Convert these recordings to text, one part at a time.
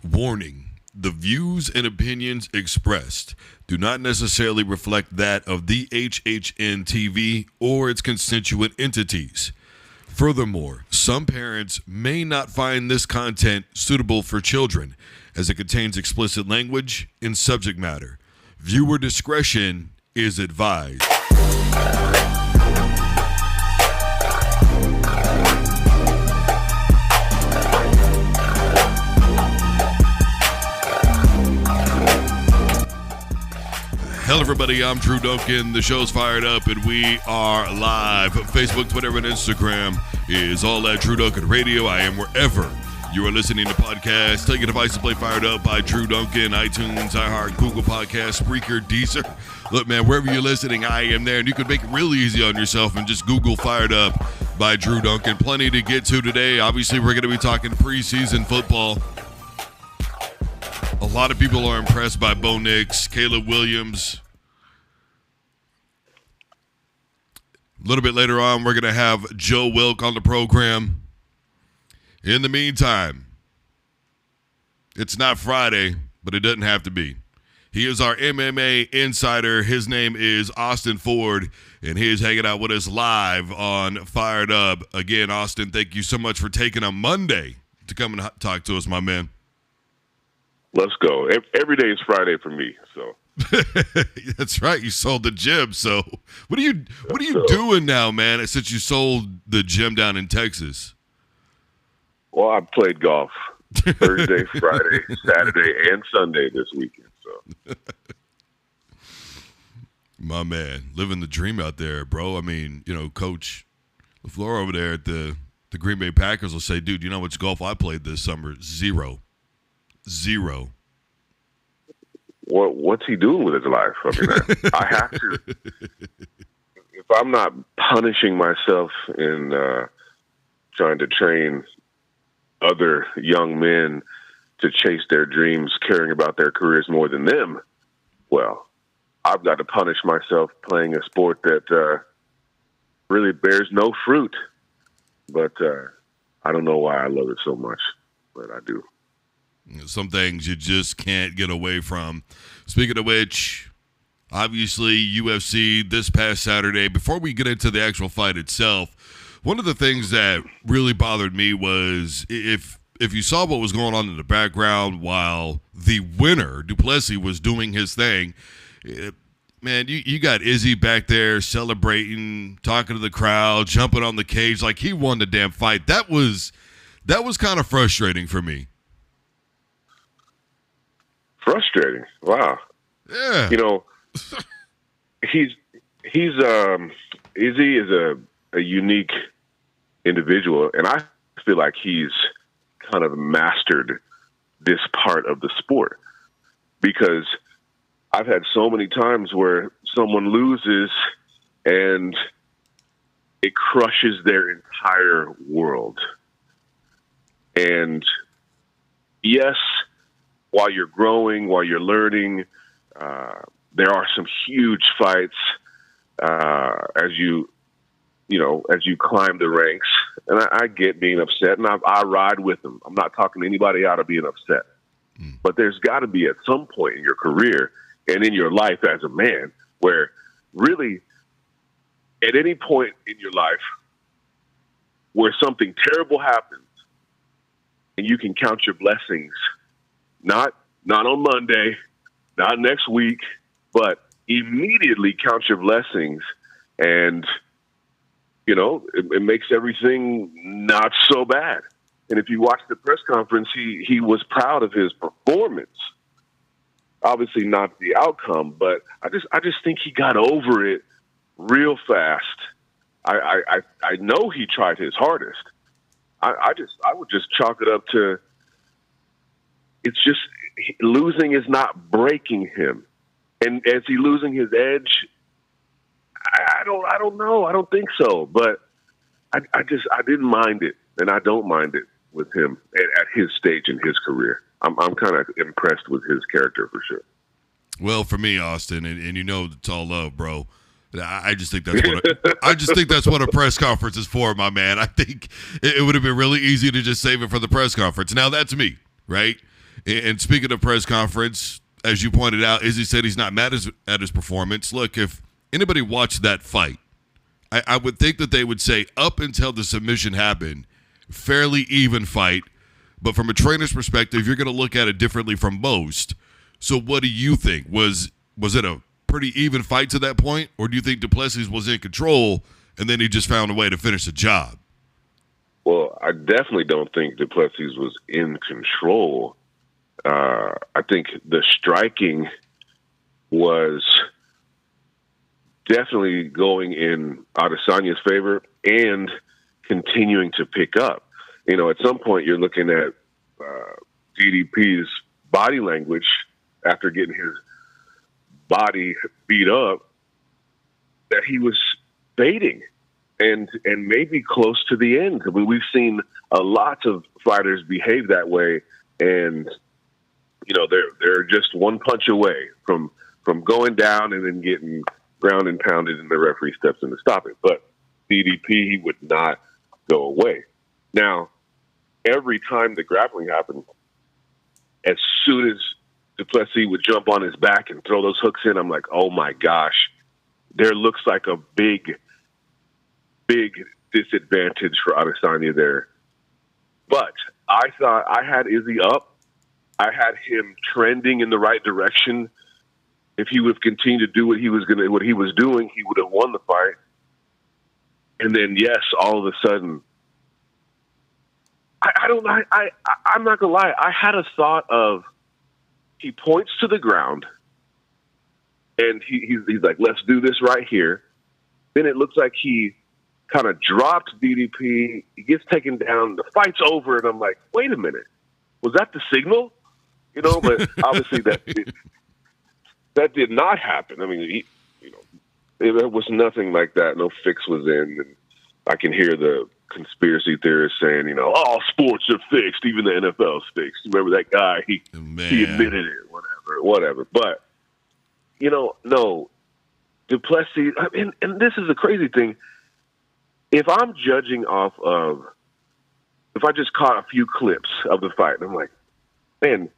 Warning. The views and opinions expressed do not necessarily reflect that of the HHN TV or its constituent entities. Furthermore, some parents may not find this content suitable for children as it contains explicit language and subject matter. Viewer discretion is advised. Hello, everybody. I'm Drew Duncan. The show's fired up, and we are live. Facebook, Twitter, and Instagram is all at Drew Duncan Radio. I am wherever you are listening to podcasts. Take a device to play Fired Up by Drew Duncan, iTunes, iHeart, Google Podcasts, Spreaker, Deezer. Look, man, wherever you're listening, I am there, and you can make it really easy on yourself and just Google Fired Up by Drew Duncan. Plenty to get to today. Obviously, we're going to be talking preseason football. A lot of people are impressed by Bo Nix, Caleb Williams. A little bit later on, we're going to have Joe Wilk on the program. In the meantime, it's not Friday, but it doesn't have to be. He is our MMA insider. His name is Austin Ford, and he is hanging out with us live on Fired Up. Again, Austin, thank you so much for taking a Monday to come and talk to us, my man. Let's go. Every day is Friday for me. So that's right. You sold the gym. So what are you doing now, man? Since you sold the gym down in Texas. Well, I played golf Thursday, Friday, Saturday, and Sunday this weekend. So my man, living the dream out there, bro. I mean, Coach LaFleur over there at the Green Bay Packers will say, "Dude, you know how much golf I played this summer? Zero." What's he doing with his life? I mean, I have to. If I'm not punishing myself in trying to train other young men to chase their dreams, caring about their careers more than them, well, I've got to punish myself playing a sport that really bears no fruit. But I don't know why I love it so much, but I do. Some things you just can't get away from. Speaking of which, obviously UFC this past Saturday, before we get into the actual fight itself, one of the things that really bothered me was if you saw what was going on in the background while the winner, Duplessis, was doing his thing, man, you got Izzy back there celebrating, talking to the crowd, jumping on the cage like he won the damn fight. That was kind of frustrating for me. Frustrating. Wow. Yeah. Izzy is a unique individual, and I feel like he's kind of mastered this part of the sport, because I've had so many times where someone loses and it crushes their entire world. And yes, while you're growing, while you're learning, there are some huge fights as you climb the ranks. And I get being upset, and I ride with them. I'm not talking anybody out of being upset. But there's got to be at some point in your career and in your life as a man where really at any point in your life where something terrible happens and you can count your blessings. Not on Monday, not next week, but immediately count your blessings, and it makes everything not so bad. And if you watch the press conference, he was proud of his performance. Obviously, not the outcome, but I just think he got over it real fast. I know he tried his hardest. I would just chalk it up to. It's just losing is not breaking him, and is he losing his edge? I don't know. I don't think so. But I didn't mind it, and I don't mind it with him at his stage in his career. I'm kind of impressed with his character for sure. Well, for me, Austin, and it's all love, bro. I just think that's what a press conference is for, my man. I think it would have been really easy to just save it for the press conference. Now that's me, right? And speaking of press conference, as you pointed out, Izzy said he's not mad at his performance. Look, if anybody watched that fight, I would think that they would say up until the submission happened, fairly even fight. But from a trainer's perspective, you're going to look at it differently from most. So what do you think? Was it a pretty even fight to that point? Or do you think Duplessis was in control and then he just found a way to finish the job? Well, I definitely don't think Duplessis was in control. I think the striking was definitely going in Adesanya's favor and continuing to pick up. You know, at some point you're looking at DDP's body language after getting his body beat up, that he was fading and maybe close to the end. I mean, we've seen a lot of fighters behave that way, and you know, they're just one punch away from going down and then getting ground and pounded, and the referee steps in to stop it. But DDP, he would not go away. Now, every time the grappling happened, as soon as Duplessis would jump on his back and throw those hooks in, I'm like, oh my gosh, there looks like a big disadvantage for Adesanya there. But I thought I had Izzy up. I had him trending in the right direction. If he would have continued to do what he was doing, he would have won the fight. And then, yes, all of a sudden, I'm not gonna lie. I had a thought of, he points to the ground, and he's like, "Let's do this right here." Then it looks like he kind of dropped DDP. He gets taken down. The fight's over, and I'm like, "Wait a minute, was that the signal?" You know, but obviously that did not happen. I mean, there was nothing like that. No fix was in, and I can hear the conspiracy theorists saying, you know, all sports are fixed, even the NFL's fixed. Remember that guy? He admitted it, whatever. But, you know, no, Duplessis, and this is a crazy thing. If I'm judging off of, if I just caught a few clips of the fight, and I'm like, man,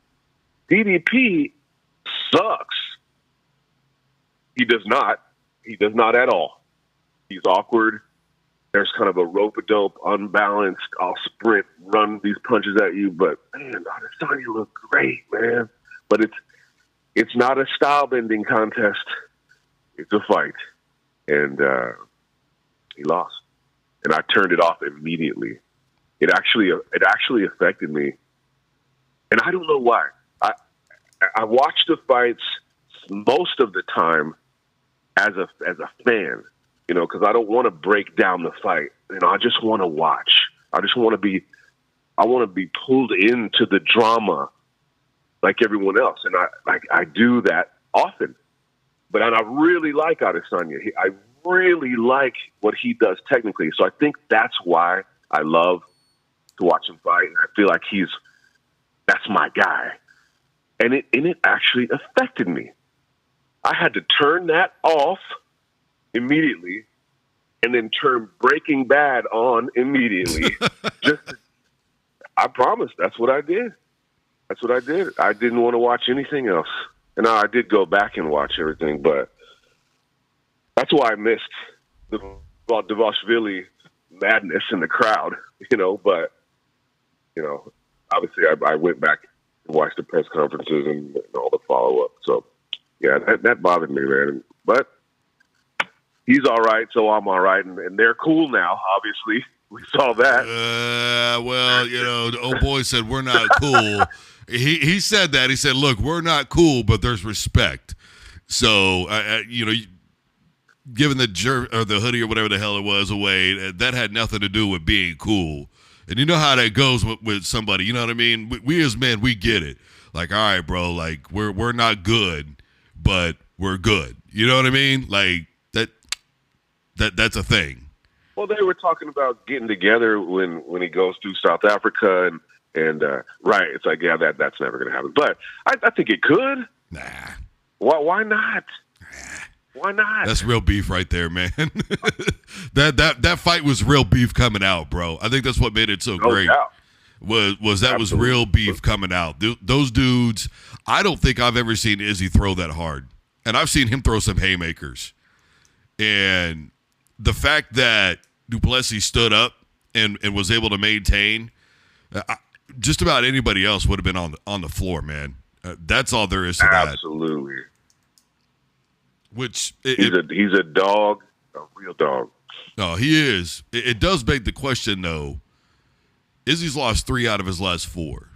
DDP sucks. He does not. He does not at all. He's awkward. There's kind of a rope-a-dope, unbalanced, I'll sprint, run these punches at you. But, man, Adesanya looked great, man. But it's not a style-bending contest. It's a fight. And he lost. And I turned it off immediately. It actually affected me. And I don't know why. I watch the fights most of the time as a fan. You know, because I don't want to break down the fight. You know, I just want to watch. I want to be pulled into the drama like everyone else, and I do that often. But I really like Adesanya. I really like what he does technically. So I think that's why I love to watch him fight, and I feel like that's my guy. And it actually affected me. I had to turn that off immediately, and then turn Breaking Bad on immediately. I promise, that's what I did. I didn't want to watch anything else. And I did go back and watch everything, but that's why I missed the Dvalishvili madness in the crowd, you know. But, you know, obviously I went back and watched the press conferences and all the follow-up. So, yeah, that bothered me, man. But he's all right, so I'm all right, and they're cool now, obviously. We saw that. Well, you know, the old boy said we're not cool. He said that. He said, look, we're not cool, but there's respect. So, you know, giving the hoodie or whatever the hell it was away, that had nothing to do with being cool. And you know how that goes with somebody, you know what I mean? We as men, we get it. Like, all right, bro, like, we're not good, but we're good. You know what I mean? Like, that's a thing. Well, they were talking about getting together when he goes through South Africa and right. It's like, yeah, that's never going to happen. But I think it could. Nah. Why not? Why not? That's real beef right there, man. that fight was real beef coming out, bro. I think that's what made it so great. Doubt. was Absolutely. real beef coming out. Those dudes, I don't think I've ever seen Izzy throw that hard. And I've seen him throw some haymakers. And the fact that Duplessis stood up and was able to maintain, just about anybody else would have been on the floor, man. That's all there is to that. Absolutely. Which he's a dog, a real dog. No, he is. It does beg the question, though. Izzy's lost 3 out of his last 4.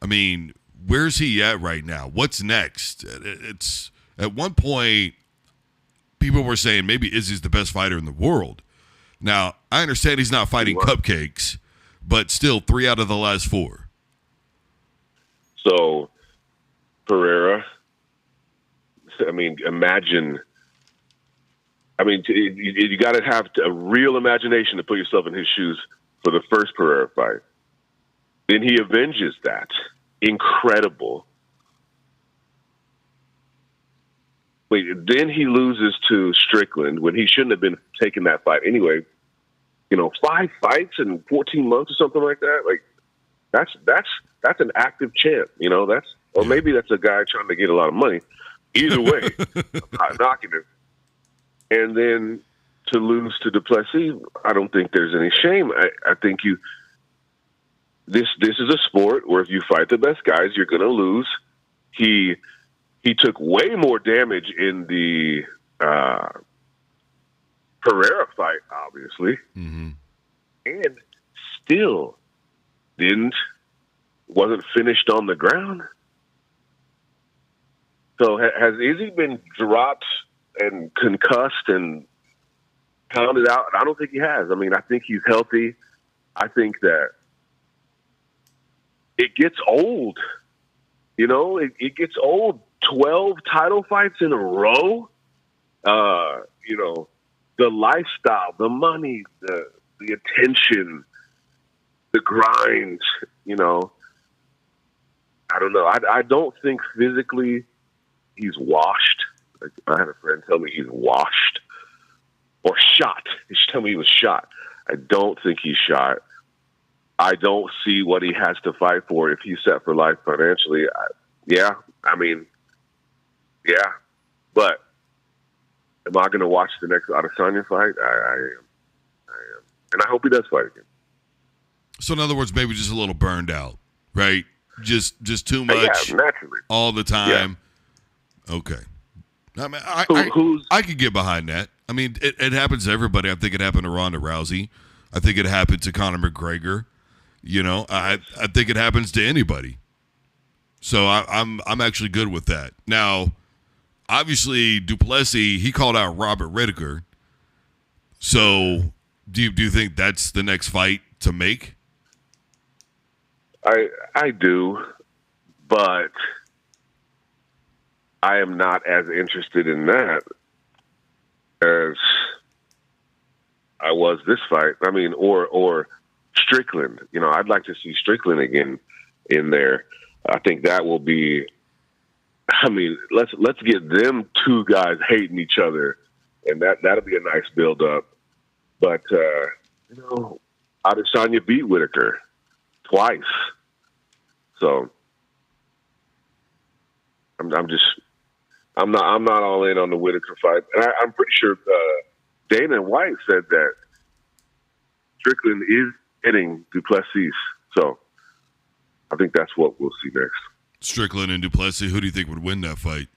I mean, where's he at right now? What's next? It's at one point, people were saying maybe Izzy's the best fighter in the world. Now, I understand he's not fighting cupcakes, but still 3 out of the last 4. So, Pereira, I mean, imagine. I mean, you got to have a real imagination to put yourself in his shoes for the first Pereira fight. Then he avenges that. Incredible. Wait, then he loses to Strickland when he shouldn't have been taking that fight anyway. 5 fights in 14 months or something like that. Like, that's an active champ. Or maybe that's a guy trying to get a lot of money. Either way, I'm not knocking him. And then to lose to Duplessis, I don't think there's any shame. I think this is a sport where if you fight the best guys, you're going to lose. He took way more damage in the Pereira fight, obviously, and still wasn't finished on the ground. So has Izzy been dropped and concussed and pounded out? I don't think he has. I mean, I think he's healthy. I think that it gets old. It gets old. 12 title fights in a row. The lifestyle, the money, the attention, the grind. I don't know. I don't think physically he's washed. Like, I had a friend tell me he's washed or shot. He should tell me he was shot. I don't think he's shot. I don't see what he has to fight for if he's set for life financially. But am I going to watch the next Adesanya fight? I am. And I hope he does fight again. So in other words, maybe just a little burned out, right? Just too much naturally. All the time. Yeah. Okay. I mean, I could get behind that. I mean, it happens to everybody. I think it happened to Ronda Rousey. I think it happened to Conor McGregor. I think it happens to anybody. So I'm actually good with that. Now, obviously, Duplessis, he called out Robert Whittaker. So do you think that's the next fight to make? I do, but I am not as interested in that as I was this fight. I mean, or Strickland. I'd like to see Strickland again in there. I think that will be. I mean, let's get them two guys hating each other, and that'll be a nice build up. But Adesanya beat Whittaker twice, so I'm not all in on the Whittaker fight, and I'm pretty sure Dana White said that Strickland is hitting Duplessis, so I think that's what we'll see next. Strickland and Duplessis, who do you think would win that fight?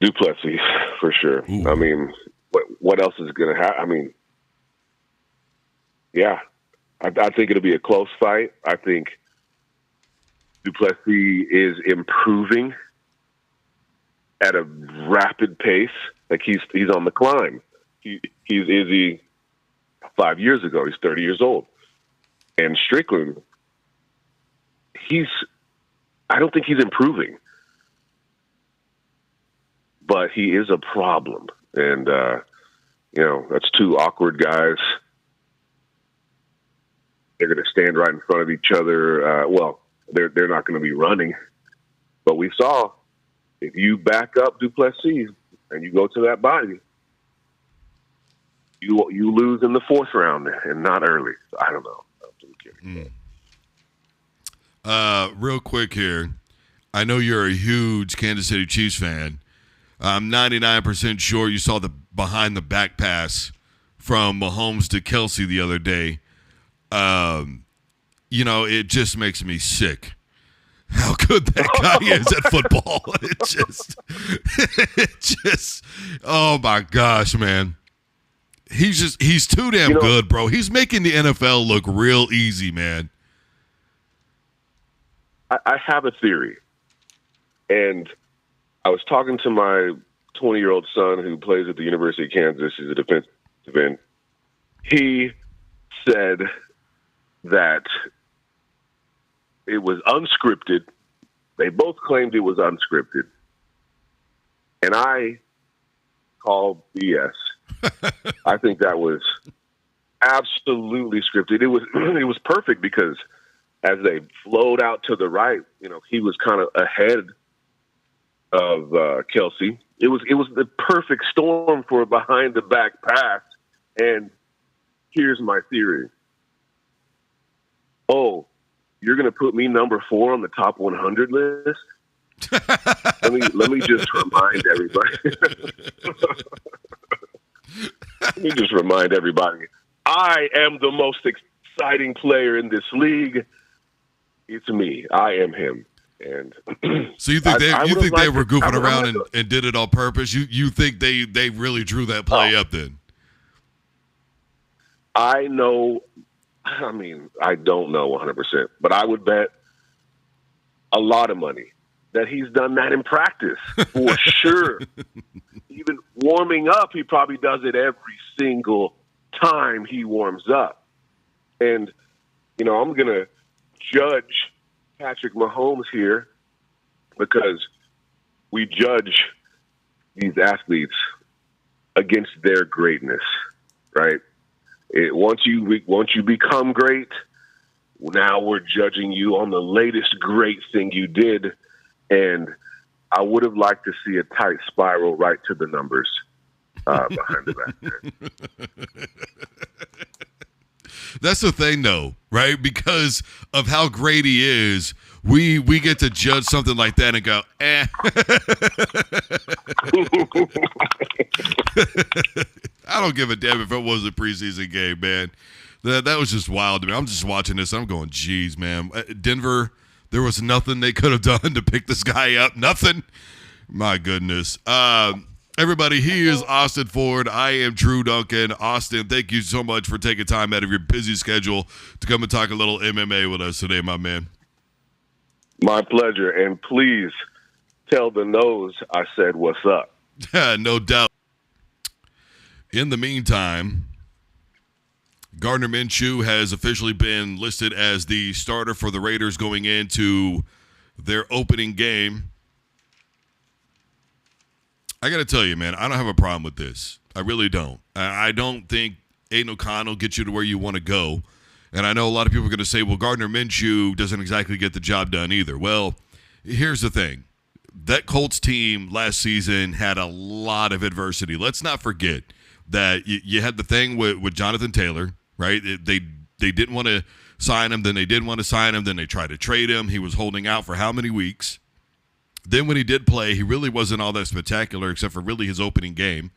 Duplessis, for sure. Ooh. I mean, what else is going to happen? I mean, yeah, I think it'll be a close fight. I think Duplessis is improving at a rapid pace. Like he's on the climb. He's Izzy 5 years ago. He's 30 years old. And Strickland, I don't think he's improving, but he is a problem. And, that's two awkward guys. They're going to stand right in front of each other. They're not going to be running, but we saw if you back up Duplessis and you go to that body, you lose in the 4th round and not early. I don't know. kidding. Real quick here. I know you're a huge Kansas City Chiefs fan. I'm 99% sure you saw the behind the back pass from Mahomes to Kelsey the other day. It just makes me sick how good that guy is at football. It just, oh my gosh, man. He's too damn good, bro. He's making the NFL look real easy, man. I have a theory, and I was talking to my 20-year-old son who plays at the University of Kansas. He's a defensive end. He said that it was unscripted. They both claimed it was unscripted. And I call BS. I think that was absolutely scripted. It was perfect because as they flowed out to the right, he was kind of ahead of Kelsey. It was the perfect storm for a behind the back pass. And here's my theory. Oh, you're going to put me number 4 on the top 100 list? let me just remind everybody. Let me just remind everybody. I am the most exciting player in this league. It's me. I am him. And so you think they were goofing around and did it on purpose? You think they really drew that play up then? I know. I mean, I don't know 100%, but I would bet a lot of money that he's done that in practice for sure. Even warming up, he probably does it every single time he warms up. And, I'm going to judge Patrick Mahomes here because we judge these athletes against their greatness, right? Once you become great, now we're judging you on the latest great thing you did. And I would have liked to see a tight spiral right to the numbers behind the back there. That's the thing, though, right? Because of how great he is, we get to judge something like that and go, eh. I don't give a damn if it was a preseason game, man. That was just wild to me. I'm just watching this. I'm going, geez, man. Denver, there was nothing they could have done to pick this guy up. Nothing. My goodness. Everybody, he is Austin Ford. I am Drew Duncan. Austin, thank you so much for taking time out of your busy schedule to come and talk a little MMA with us today, my man. My pleasure. And please tell the nose I said what's up. No doubt. In the meantime, Gardner Minshew has officially been listed as the starter for the Raiders going into their opening game. I got to tell you, man, I don't have a problem with this. I really don't. I don't think Aiden O'Connell gets you to where you want to go. And I know a lot of people are going to say, well, Gardner Minshew doesn't exactly get the job done either. Well, here's the thing. That Colts team last season had a lot of adversity. Let's not forget that you had the thing with Jonathan Taylor, right? They didn't want to sign him, then they did want to sign him, then they tried to trade him. He was holding out for how many weeks? Then when he did play, he really wasn't all that spectacular except for really his opening game,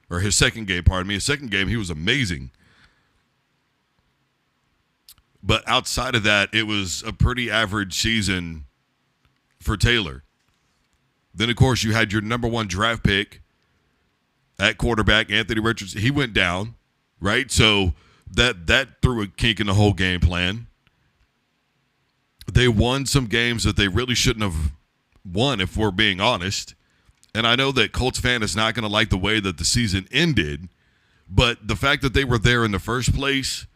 or his second game, pardon me. His second game, he was amazing. But outside of that, it was a pretty average season for Taylor. Then, of course, you had your number 1 draft pick at quarterback, Anthony Richardson. He went down, right? So that threw a kink in the whole game plan. They won some games that they really shouldn't have won, if we're being honest. And I know that Colts fan is not going to like the way that the season ended, but the fact that they were there in the first place,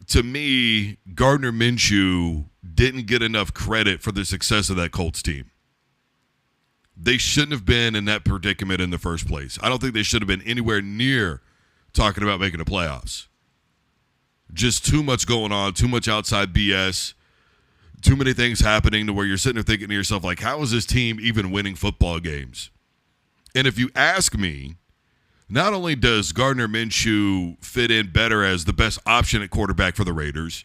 to me, Gardner Minshew didn't get enough credit for the success of that Colts team. They shouldn't have been in that predicament in the first place. I don't think they should have been anywhere near talking about making the playoffs. Just too much going on, too much outside BS, too many things happening to where you're sitting there thinking to yourself, like, how is this team even winning football games? And if you ask me, not only does Gardner Minshew fit in better as the best option at quarterback for the Raiders,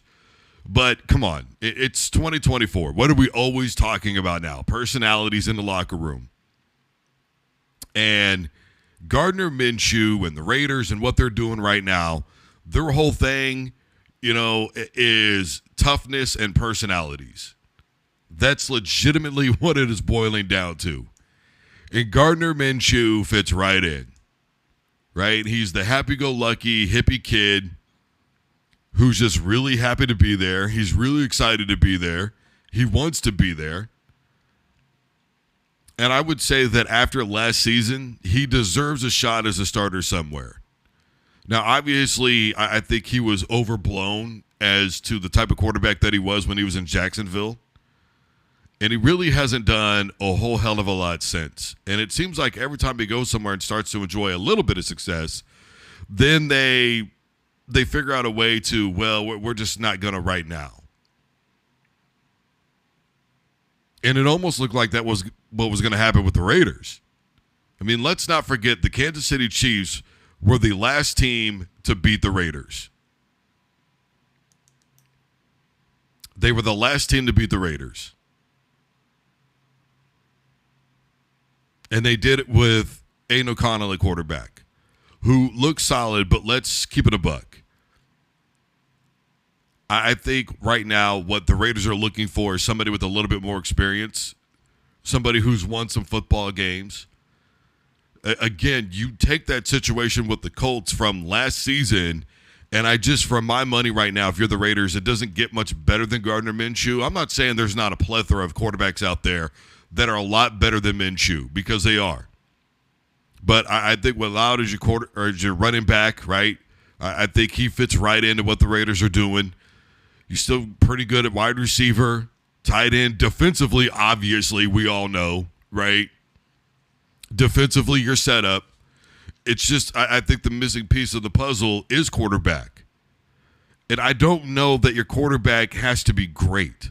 But come on, it's 2024. What are we always talking about now? Personalities in the locker room. And Gardner Minshew and the Raiders and what they're doing right now, their whole thing, is toughness and personalities. That's legitimately what it is boiling down to. And Gardner Minshew fits right in, right? He's the happy-go-lucky hippie kid who's just really happy to be there. He's really excited to be there. He wants to be there. And I would say that after last season, he deserves a shot as a starter somewhere. Now, obviously, I think he was overblown as to the type of quarterback that he was when he was in Jacksonville. And he really hasn't done a whole hell of a lot since. And it seems like every time he goes somewhere and starts to enjoy a little bit of success, then they figure out a way to, well, we're just not going to right now. And it almost looked like that was what was going to happen with the Raiders. I mean, let's not forget the Kansas City Chiefs were the last team to beat the Raiders. They were the last team to beat the Raiders. And they did it with Aiden O'Connell at quarterback, who looks solid, but let's keep it a buck. I think right now what the Raiders are looking for is somebody with a little bit more experience, somebody who's won some football games. Again, you take that situation with the Colts from last season, and for my money right now, if you're the Raiders, it doesn't get much better than Gardner Minshew. I'm not saying there's not a plethora of quarterbacks out there that are a lot better than Minshew, because they are. But I think Loud as your running back, right? I think he fits right into what the Raiders are doing. He's still pretty good at wide receiver, tight end. Defensively, obviously, we all know, right? Defensively, you're set up. It's just, I think the missing piece of the puzzle is quarterback. And I don't know that your quarterback has to be great.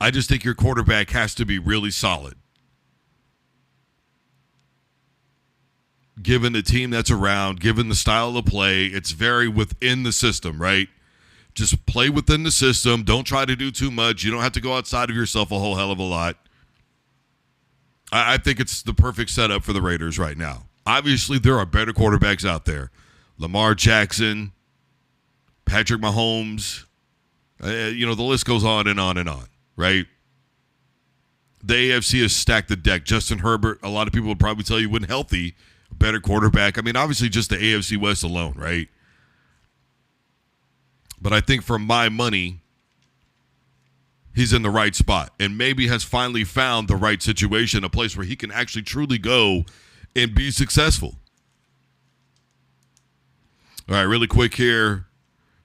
I just think your quarterback has to be really solid. Given the team that's around, given the style of play, it's very within the system, right? Just play within the system. Don't try to do too much. You don't have to go outside of yourself a whole hell of a lot. I think it's the perfect setup for the Raiders right now. Obviously, there are better quarterbacks out there. Lamar Jackson, Patrick Mahomes, the list goes on and on and on, right? The AFC has stacked the deck. Justin Herbert, a lot of people would probably tell you when healthy, better quarterback. I mean, obviously just the AFC West alone, right? But I think for my money, he's in the right spot and maybe has finally found the right situation, a place where he can actually truly go and be successful. All right, really quick here.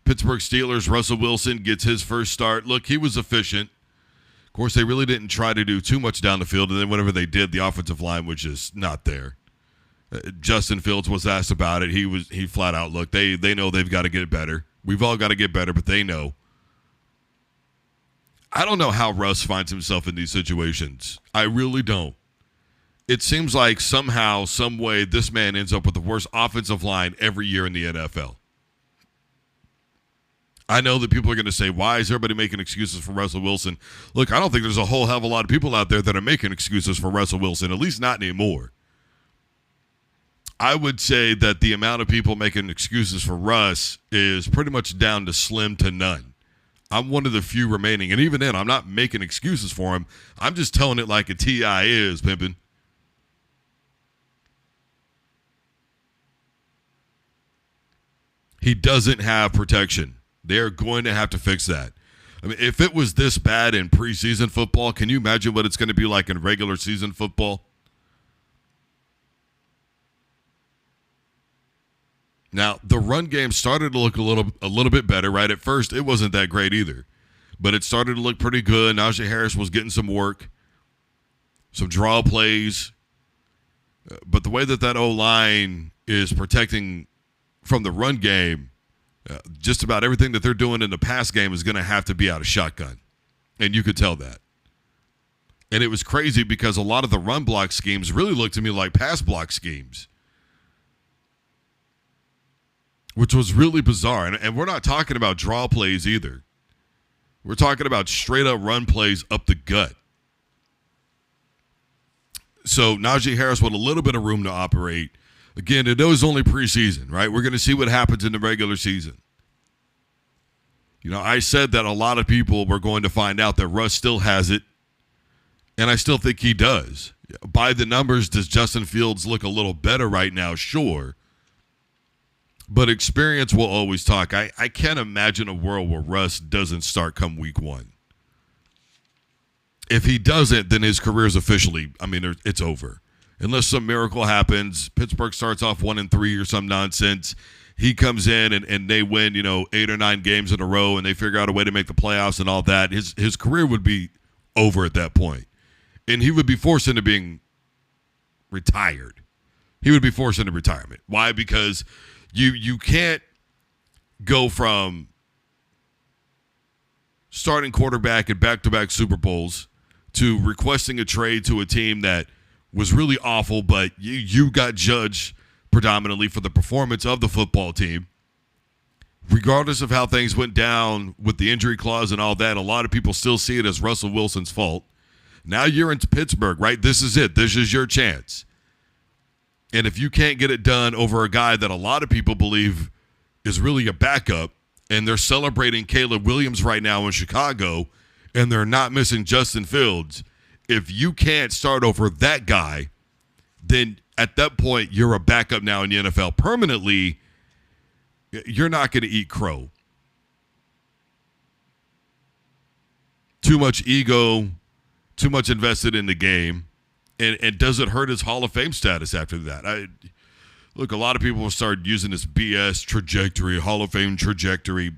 Pittsburgh Steelers, Russell Wilson gets his first start. Look, he was efficient. Of course, they really didn't try to do too much down the field, and then whenever they did, the offensive line was just not there. Justin Fields was asked about it. He flat out, look, they know they've got to get better. We've all got to get better, but they know. I don't know how Russ finds himself in these situations. I really don't. It seems like somehow, some way, this man ends up with the worst offensive line every year in the NFL. I know that people are going to say, why is everybody making excuses for Russell Wilson? Look, I don't think there's a whole hell of a lot of people out there that are making excuses for Russell Wilson, at least not anymore. I would say that the amount of people making excuses for Russ is pretty much down to slim to none. I'm one of the few remaining, and even then, I'm not making excuses for him. I'm just telling it like a T.I. is, pimpin'. He doesn't have protection. They're going to have to fix that. I mean, if it was this bad in preseason football, can you imagine what it's going to be like in regular season football? Now, the run game started to look a little bit better, right? At first, it wasn't that great either. But it started to look pretty good. Najee Harris was getting some work, some draw plays. But the way that O-line is protecting from the run game, just about everything that they're doing in the pass game is going to have to be out of shotgun. And you could tell that. And it was crazy because a lot of the run block schemes really looked to me like pass block schemes. which was really bizarre. And we're not talking about draw plays either. We're talking about straight up run plays up the gut. So Najee Harris with a little bit of room to operate. Again, it was only preseason, right? We're going to see what happens in the regular season. You know, I said that a lot of people were going to find out that Russ still has it, and I still think he does. By the numbers, does Justin Fields look a little better right now? Sure. But experience will always talk. I can't imagine a world where Russ doesn't start come week 1. If he doesn't, then his career is officially, it's over. Unless some miracle happens, Pittsburgh starts off 1-3 or some nonsense. He comes in and they win, 8 or 9 games in a row, and they figure out a way to make the playoffs and all that. His career would be over at that point. And he would be forced into being retired. He would be forced into retirement. Why? Because you can't go from starting quarterback at back-to-back Super Bowls to requesting a trade to a team that was really awful, but you got judged predominantly for the performance of the football team. Regardless of how things went down with the injury clause and all that, a lot of people still see it as Russell Wilson's fault. Now you're in Pittsburgh, right? This is it. This is your chance. And if you can't get it done over a guy that a lot of people believe is really a backup, and they're celebrating Caleb Williams right now in Chicago, and they're not missing Justin Fields, if you can't start over that guy, then at that point you're a backup now in the NFL permanently. You're not going to eat crow. Too much ego, too much invested in the game, and does it hurt his Hall of Fame status after that? Look, a lot of people will start using this BS trajectory, Hall of Fame trajectory.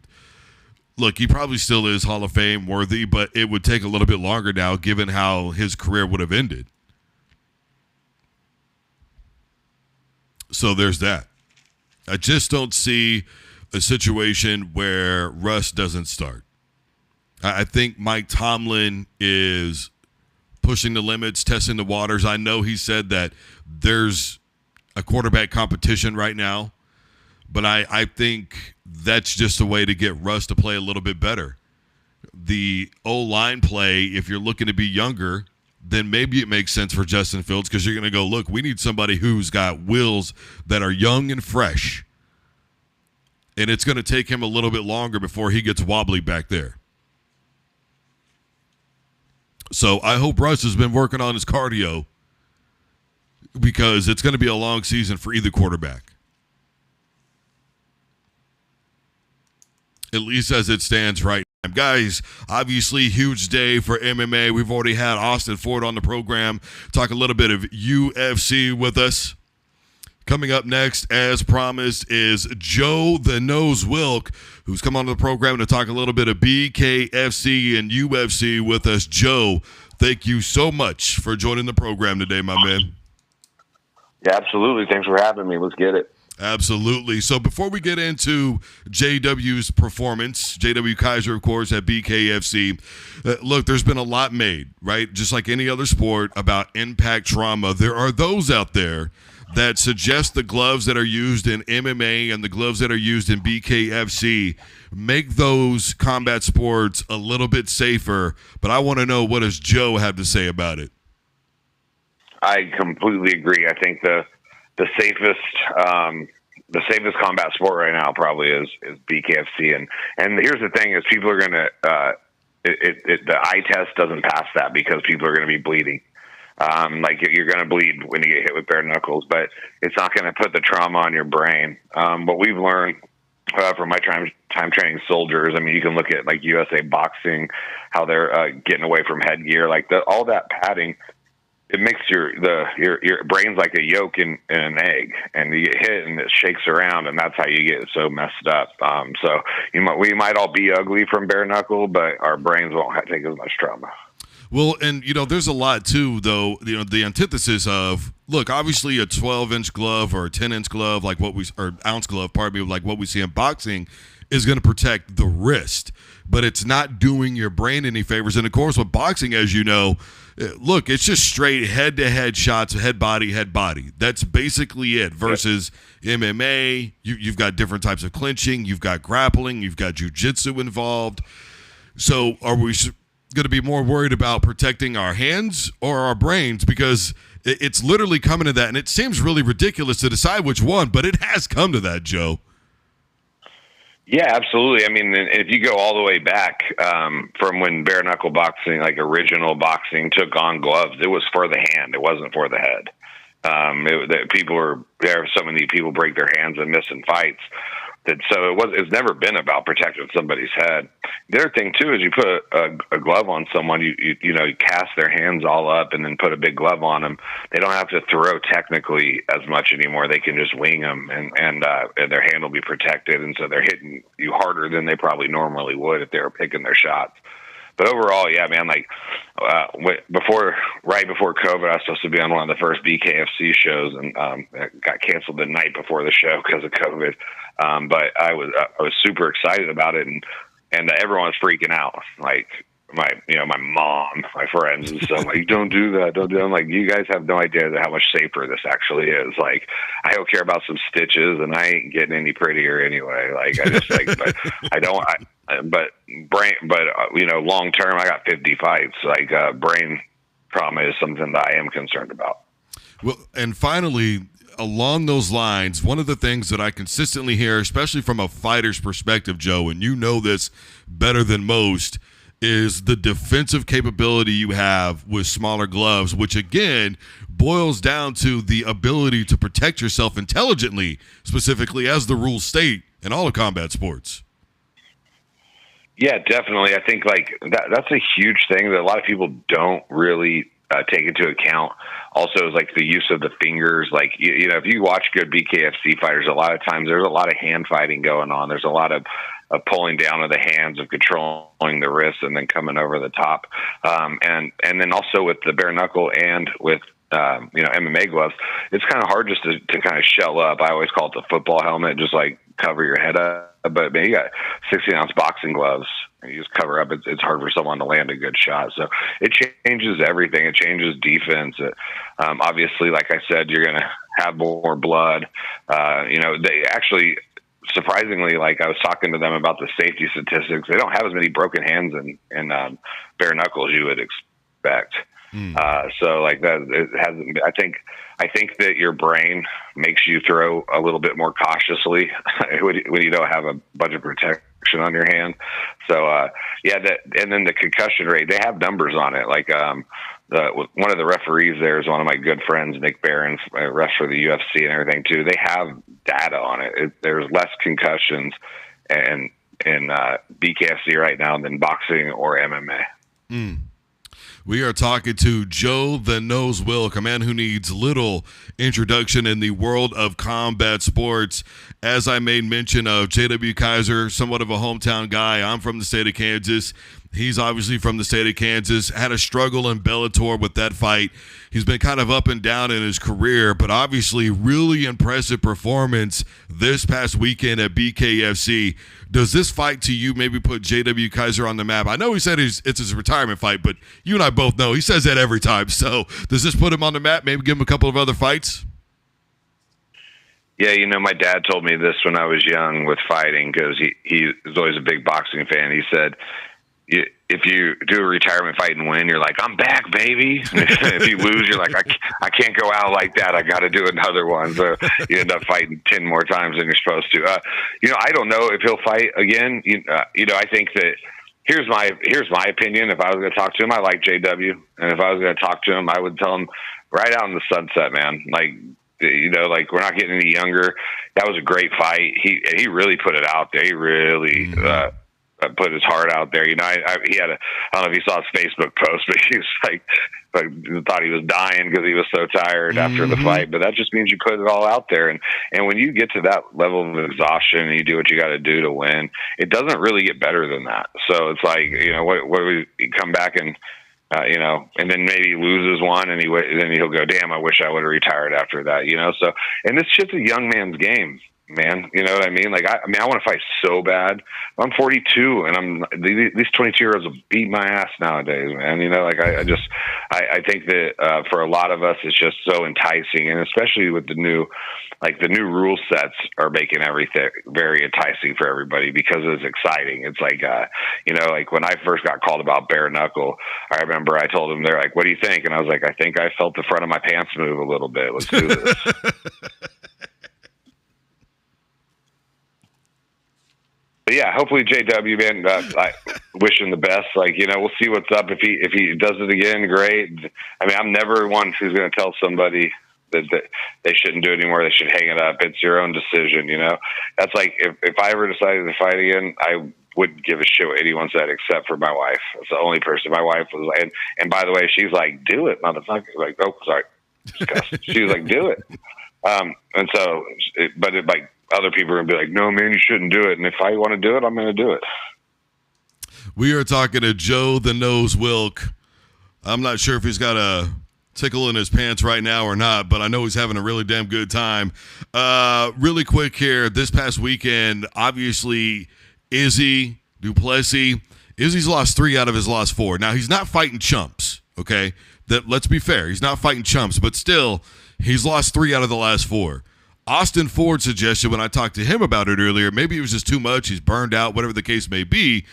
Look, he probably still is Hall of Fame worthy, but it would take a little bit longer now given how his career would have ended. So there's that. I just don't see a situation where Russ doesn't start. I think Mike Tomlin is pushing the limits, testing the waters. I know he said that there's a quarterback competition right now, but I think that's just a way to get Russ to play a little bit better. The O-line play, if you're looking to be younger, then maybe it makes sense for Justin Fields because you're going to go, look, we need somebody who's got wheels that are young and fresh. And it's going to take him a little bit longer before he gets wobbly back there. So I hope Russ has been working on his cardio because it's going to be a long season for either quarterback. At least as it stands right now. Guys, obviously huge day for MMA. We've already had Austin Ford on the program talk a little bit of UFC with us. Coming up next, as promised, is Joe the Nose Wilk, who's come on the program to talk a little bit of BKFC and UFC with us. Joe, thank you so much for joining the program today, my man. Yeah, absolutely. Thanks for having me. Let's get it. Absolutely. So before we get into JW's performance, JW Kaiser, of course, at BKFC, look, there's been a lot made, right? Just like any other sport about impact trauma. There are those out there that suggest the gloves that are used in MMA and the gloves that are used in BKFC make those combat sports a little bit safer. But I want to know, what does Joe have to say about it? I completely agree. I think the safest combat sport right now probably is BKFC. And here's the thing: is people are gonna the eye test doesn't pass that because people are gonna be bleeding. Like you're gonna bleed when you get hit with bare knuckles, but it's not gonna put the trauma on your brain. What we've learned from my time training soldiers, I mean, you can look at like USA Boxing, how they're getting away from headgear, like all that padding. It makes your brain's like a yolk in an egg, and you get hit and it shakes around, and that's how you get so messed up. So we might all be ugly from bare knuckle, but our brains won't take as much trauma. Well, and there's a lot too, though. The antithesis of look, obviously a 12-inch glove or a 10-inch glove, or ounce glove, pardon me, like what we see in boxing, is going to protect the wrist, but it's not doing your brain any favors. And of course, with boxing, as you know, look, it's just straight head-to-head shots, head body. That's basically it. Versus MMA, you've got different types of clinching, you've got grappling, you've got jiu-jitsu involved. So are we going to be more worried about protecting our hands or our brains? Because it's literally coming to that, and it seems really ridiculous to decide which one, but it has come to that, Joe. Yeah, absolutely. I mean, if you go all the way back from when bare knuckle boxing, like original boxing, took on gloves, it was for the hand. It wasn't for the head. So many people break their hands and miss in fights. It's never been about protecting somebody's head. The other thing too is you put a glove on someone, you cast their hands all up and then put a big glove on them. They don't have to throw technically as much anymore. They can just wing them, and their hand will be protected, and so they're hitting you harder than they probably normally would if they were picking their shots. But overall, yeah, man, like right before COVID, I was supposed to be on one of the first BKFC shows, and it got canceled the night before the show because of COVID. But I was super excited about it, and everyone's freaking out. Like my mom, my friends, and so I'm like, don't do that, don't do that. I'm like, you guys have no idea how much safer this actually is. Like, I don't care about some stitches, and I ain't getting any prettier anyway. Like, I just like, but I don't. Long term, I got 50 fights. Like, brain trauma is something that I am concerned about. Well, and finally, along those lines, one of the things that I consistently hear, especially from a fighter's perspective, Joe, and you know this better than most, is the defensive capability you have with smaller gloves, which again boils down to the ability to protect yourself intelligently, specifically as the rules state in all of combat sports. Yeah, definitely. I think like that's a huge thing that a lot of people don't really take into account. Also, is like the use of the fingers. Like, if you watch good BKFC fighters, a lot of times there's a lot of hand fighting going on. There's a lot of pulling down of the hands, of controlling the wrists, and then coming over the top. And then also with the bare knuckle and with MMA gloves, it's kind of hard just to kind of shell up. I always call it the football helmet, just like cover your head up. But man, you got 16-ounce boxing gloves, and you just cover up. It's hard for someone to land a good shot. So it changes everything. It changes defense. Obviously, like I said, you're going to have more blood. They actually, surprisingly, like I was talking to them about the safety statistics, they don't have as many broken hands in bare knuckles you would expect. So like that, it hasn't. I think that your brain makes you throw a little bit more cautiously when you don't have a bunch of protection on your hand. So and then the concussion rate, they have numbers on it. Like one of the referees there is one of my good friends, Nick Barron, refs for the UFC and everything too. They have data on it. There's less concussions in BKFC right now than boxing or MMA. We are talking to Joe the Nose Wilk, a man who needs little introduction in the world of combat sports. As I made mention of, J.W. Kaiser, somewhat of a hometown guy. I'm from the state of Kansas. He's obviously from the state of Kansas, had a struggle in Bellator with that fight. He's been kind of up and down in his career, but obviously really impressive performance this past weekend at BKFC. Does this fight to you maybe put J.W. Kaiser on the map? I know he said it's his retirement fight, but you and I both know he says that every time. So does this put him on the map, maybe give him a couple of other fights? Yeah, my dad told me this when I was young with fighting, because he was always a big boxing fan. He said, if you do a retirement fight and win, you're like, I'm back, baby. If you lose, you're like, I can't go out like that. I got to do another one. So you end up fighting 10 more times than you're supposed to. I don't know if he'll fight again. I think that here's my opinion. If I was going to talk to him, I like JW. And if I was going to talk to him, I would tell him right out in the sunset, man. Like, we're not getting any younger. That was a great fight. He really put it out there. He really, put his heart out there. He had I don't know if you saw his Facebook post, but he was like thought he was dying because he was so tired after the fight. But that just means you put it all out there. And when you get to that level of exhaustion and you do what you got to do to win, it doesn't really get better than that. So it's like, what we come back in and then maybe he loses one, and then he'll go, damn, I wish I would have retired after that, So, and this shit's a young man's game, man. You know what I mean? Like, I want to fight so bad. I'm 42, and these 22-year-olds will beat my ass nowadays, man. I think that for a lot of us, it's just so enticing, and especially with the new rule sets are making everything very enticing for everybody because it's exciting. It's like, like when I first got called about bare knuckle, I remember I told them, they're like, what do you think? And I was like, I think I felt the front of my pants move a little bit. Let's do this. But yeah, hopefully JW, man, I wish him the best. We'll see what's up. If he does it again, great. I mean, I'm never one who's going to tell somebody that they shouldn't do it anymore. They should hang it up. It's your own decision, That's like, if I ever decided to fight again, I wouldn't give a shit what anyone said except for my wife. It's the only person. My wife was like, and by the way, she's like, do it, motherfucker. Like, oh, sorry. She was like, do it. And so, like, other people are going to be like, no, man, you shouldn't do it. And if I want to do it, I'm going to do it. We are talking to Joe the Nose Wilk. I'm not sure if he's got a tickle in his pants right now or not, but I know he's having a really damn good time. Really quick here, this past weekend, obviously, Izzy, Duplessis, Izzy's lost 3 out of his last 4. Now, he's not fighting chumps, okay? Let's be fair. He's not fighting chumps, but still, he's lost 3 out of the last 4. Austin Ford suggested when I talked to him about it earlier, maybe it was just too much, he's burned out, whatever the case may be.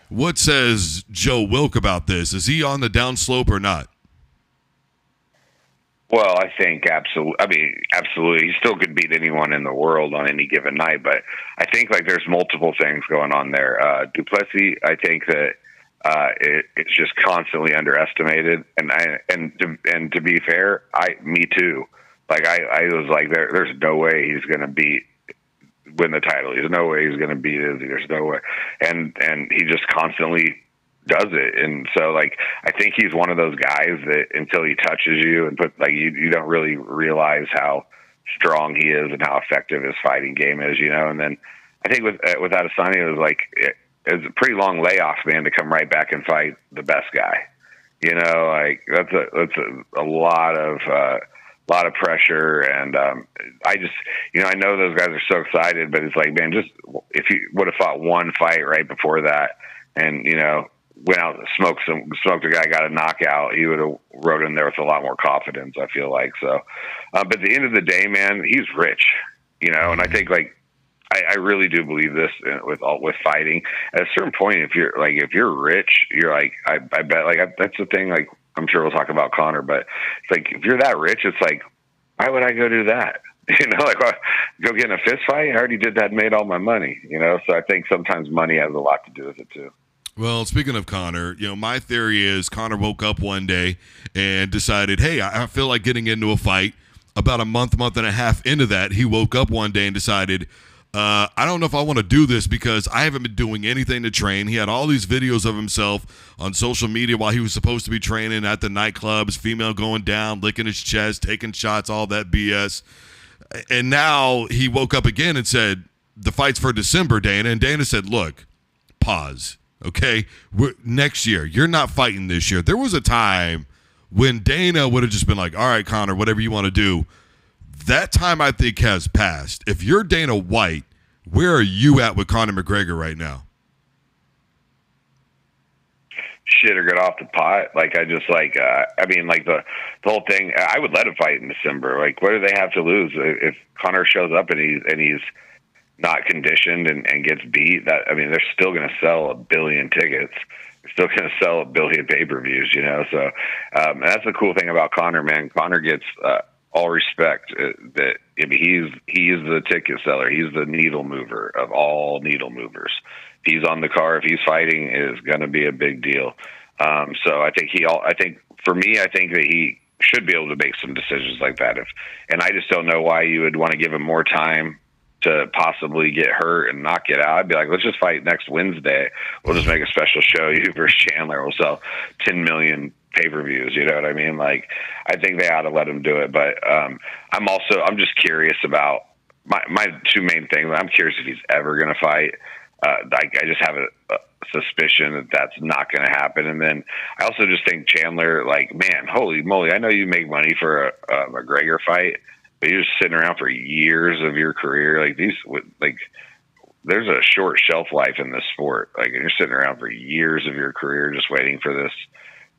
What says Joe Wilk about this? Is he on the downslope or not? Well, I think absolutely. He still could beat anyone in the world on any given night, but I think there's multiple things going on there. Duplessis, I think that it's just constantly underestimated, and to be fair, me too. I was like, there's no way he's going to win the title. There's no way he's going to beat Izzy. There's no way, and he just constantly does it. And so I think he's one of those guys that until he touches you and you don't really realize how strong he is and how effective his fighting game is, And then I think with Adesanya, it was it was a pretty long layoff, man, to come right back and fight the best guy. That's a lot of pressure, and I just, I know those guys are so excited, but it's like, man, just if you would have fought one fight right before that, and went out and smoked a guy, got a knockout, he would have rode in there with a lot more confidence, I feel like. So, but at the end of the day, man, he's rich, and I think I really do believe this with fighting. At a certain point, if you're rich, you're I bet that's the thing. I'm sure we'll talk about Conor, but it's if you're that rich, it's why would I go do that? Go get in a fist fight? I already did that and made all my money, So I think sometimes money has a lot to do with it too. Well, speaking of Conor, my theory is Conor woke up one day and decided, hey, I feel like getting into a fight. About a month and a half into that, he woke up one day and decided, I don't know if I want to do this because I haven't been doing anything to train. He had all these videos of himself on social media while he was supposed to be training at the nightclubs, female going down, licking his chest, taking shots, all that BS. And now he woke up again and said, the fight's for December, Dana. And Dana said, look, pause. Okay, next year. You're not fighting this year. There was a time when Dana would have just been like, all right, Conor, whatever you want to do. That time, I think, has passed. If you're Dana White, where are you at with Conor McGregor right now? Shit or get off the pot. The whole thing, I would let him fight in December. What do they have to lose? If Conor shows up and he's not conditioned and gets beat, they're still going to sell 1 billion tickets. They're still going to sell 1 billion pay-per-views, So that's the cool thing about Conor, man. Conor gets all respect. That he's the ticket seller. He's the needle mover of all needle movers. If he's on the car, if he's fighting, it is going to be a big deal. So I think for me, I think that he should be able to make some decisions like that. And I just don't know why you would want to give him more time to possibly get hurt and not get out. I'd be like, let's just fight next Wednesday. We'll just make a special show, you versus Chandler. We'll sell 10 million pay-per-views. You know what I mean? I think they ought to let him do it. But I'm just curious about my two main things. I'm curious if he's ever going to fight. I just have a suspicion that that's not going to happen. And then I also just think Chandler, like, man, holy moly, I know you make money for a McGregor fight, but you're just sitting around for years of your career. There's a short shelf life in this sport. Like, and you're sitting around for years of your career just waiting for this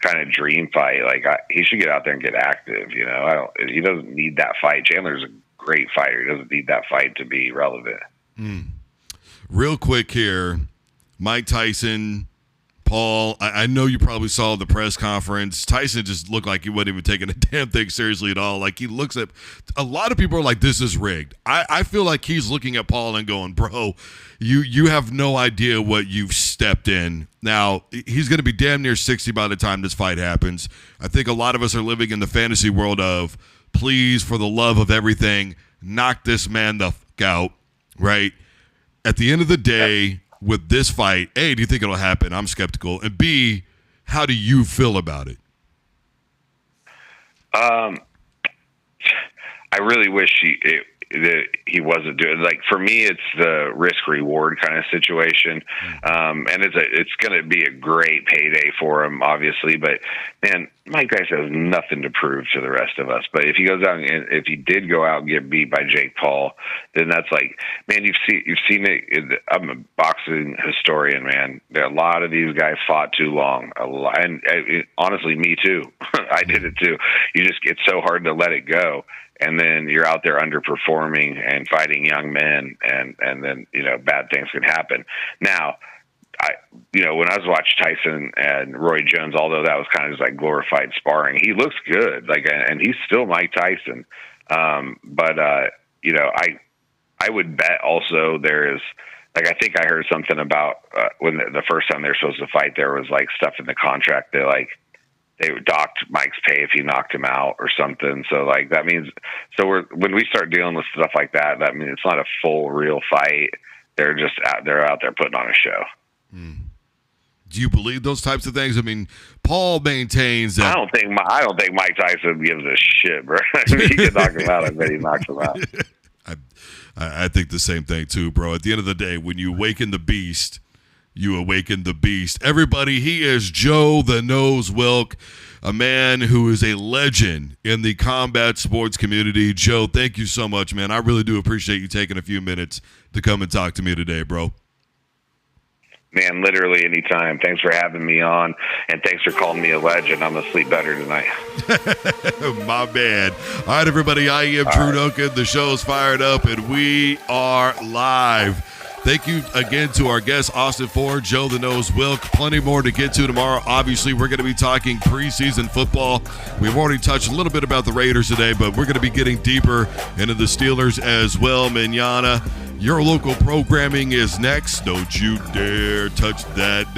kind of dream fight. Like, he should get out there and get active. He doesn't need that fight. Chandler's a great fighter. He doesn't need that fight to be relevant. Real quick here, Mike Tyson, Paul, I know you probably saw the press conference. Tyson just looked like he wasn't even taking a damn thing seriously at all. Like, he looks at a lot of people are like, this is rigged. I feel like he's looking at Paul and going, bro, you have no idea what you've stepped in. Now, he's going to be damn near 60 by the time this fight happens. I think a lot of us are living in the fantasy world of, please, for the love of everything, knock this man the fuck out, right? At the end of the day, with this fight, A, do you think it'll happen? I'm skeptical. And B, how do you feel about it? I really wish he wasn't doing, like, for me, it's the risk reward kind of situation. And it's going to be a great payday for him, obviously, but man, Mike Tyson has nothing to prove to the rest of us. But if he goes out and if he did go out and get beat by Jake Paul, then that's like, man, you've seen it. I'm a boxing historian, man. A lot of these guys fought too long. And honestly, me too. I did it too. It's so hard to let it go. And then you're out there underperforming and fighting young men, and then, bad things can happen. Now, when I was watching Tyson and Roy Jones, although that was kind of just like glorified sparring, he looks good, and he's still Mike Tyson. But I would bet also there is, like, I think I heard something about when the first time they were supposed to fight, there was like stuff in the contract that they docked Mike's pay if he knocked him out or something. So like, that means, when we start dealing with stuff like that, that means it's not a full real fight. They're out there putting on a show. Do you believe those types of things? I mean, Paul maintains that. I don't think Mike Tyson gives a shit, bro. He can knock him out. I bet he knocks him out. I think the same thing too, bro. At the end of the day, when you awaken the beast, you awaken the beast. Everybody, he is Joe the Nose Wilk, a man who is a legend in the combat sports community. Joe, thank you so much, man. I really do appreciate you taking a few minutes to come and talk to me today, bro. Man, literally anytime. Thanks for having me on, and thanks for calling me a legend. I'm going to sleep better tonight. My bad. All right, everybody, I am Drew Duncan. The show's fired up, and we are live. Thank you again to our guest, Austin Ford, Joe the Nose Wilk. Plenty more to get to tomorrow. Obviously, we're going to be talking preseason football. We've already touched a little bit about the Raiders today, but we're going to be getting deeper into the Steelers as well. Manana, your local programming is next. Don't you dare touch that